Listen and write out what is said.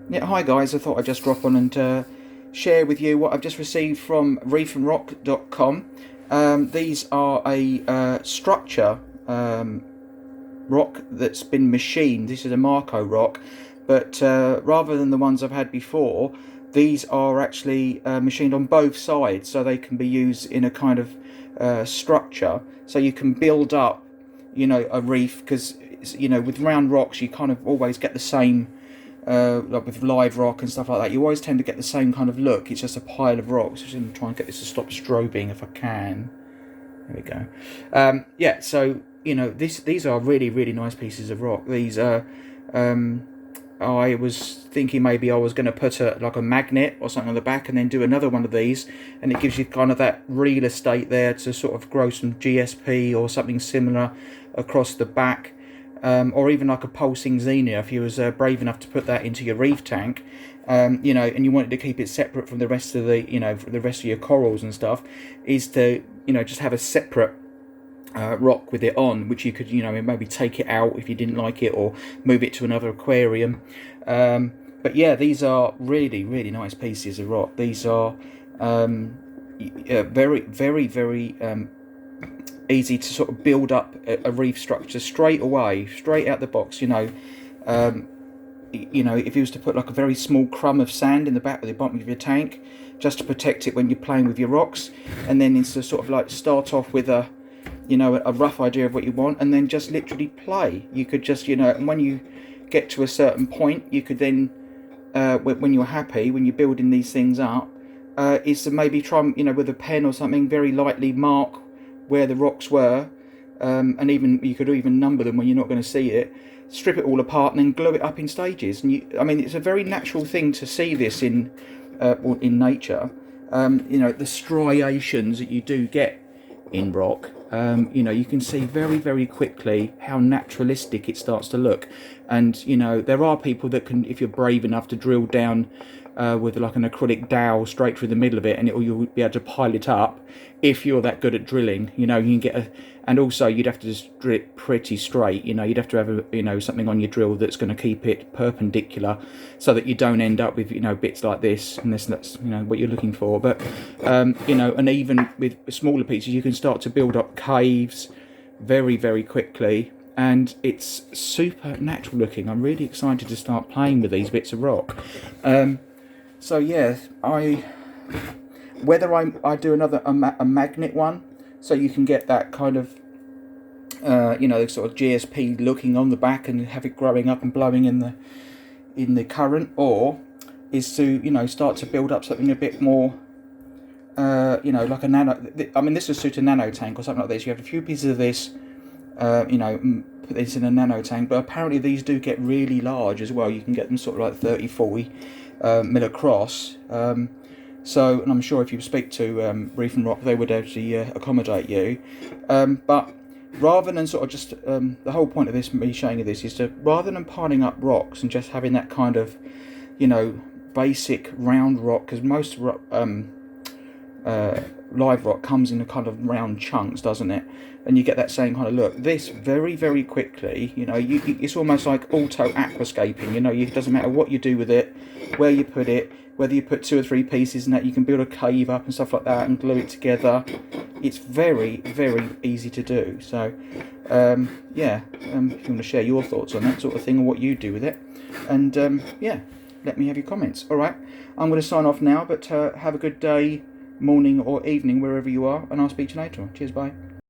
Yeah, hi guys, I thought I'd just drop on and share with you what I've just received from reefandrock.com. These are a structure rock that's been machined. This is a Marco rock, but rather than the ones I've had before, these are actually machined on both sides, so they can be used in a kind of structure. So you can build up, a reef, because with round rocks you kind of always get the same. Like with live rock and stuff like that, you always tend to get the same kind of look. It's just a pile of rocks. I'm just going to try and get this to stop strobing if I can. There we go. Yeah, so these are really, really nice pieces of rock. These are. I was thinking maybe I was going to put like a magnet or something on the back, and then do another one of these, and it gives you kind of that real estate there to sort of grow some GSP or something similar across the back. Or even like a pulsing xenia, if you was brave enough to put that into your reef tank, and you wanted to keep it separate from the rest of the rest of your corals and stuff, is to just have a separate rock with it on, which you could maybe take it out if you didn't like it, or move it to another aquarium. But yeah, these are really, really nice pieces of rock. These are very, very, very easy to sort of build up a reef structure straight away, straight out the box. If you was to put like a very small crumb of sand in the back of the bottom of your tank, just to protect it when you're playing with your rocks, and then it's to sort of like start off with a rough idea of what you want, and then just literally play. You could just and when you get to a certain point, you could then when you're happy, when you're building these things up, is to maybe try with a pen or something, very lightly mark where the rocks were, and even you could even number them when you're not going to see it. Strip it all apart and then glue it up in stages. And it's a very natural thing to see this in nature. The striations that you do get in rock. You can see very, very quickly how naturalistic it starts to look. And there are people that can, if you're brave enough to drill down with like an acrylic dowel straight through the middle of it, and you'll be able to pile it up. If you're that good at drilling, you can get and also you'd have to just drill it pretty straight. You'd have to have something on your drill that's going to keep it perpendicular, so that you don't end up with bits like this, and that's what you're looking for. But and even with smaller pieces, you can start to build up caves very, very quickly, and it's super natural looking. I'm really excited to start playing with these bits of rock. So yeah, whether I do another a magnet one, so you can get that kind of sort of GSP looking on the back and have it growing up and blowing in the current, or is to start to build up something a bit more like a nano. This would suit a nano tank or something like this. You have a few pieces of this, put this in a nano tank, but apparently these do get really large as well. You can get them sort of like 30, 40 mil across. So, and I'm sure if you speak to Reef and Rock, they would actually accommodate you. But rather than sort of just the whole point of this, me showing you this, is to, rather than piling up rocks and just having that kind of basic round rock, because most live rock comes in a kind of round chunks, doesn't it? And you get that same kind of look. This very, very quickly, it's almost like auto aquascaping. It doesn't matter what you do with it, where you put it, whether you put 2 or 3 pieces, and that you can build a cave up and stuff like that and glue it together. It's very, very easy to do. So yeah, if you want to share your thoughts on that sort of thing, or what you do with it, and yeah, let me have your comments. All right, I'm going to sign off now, but have a good day, morning or evening, wherever you are, and I'll speak to you later. Cheers, bye.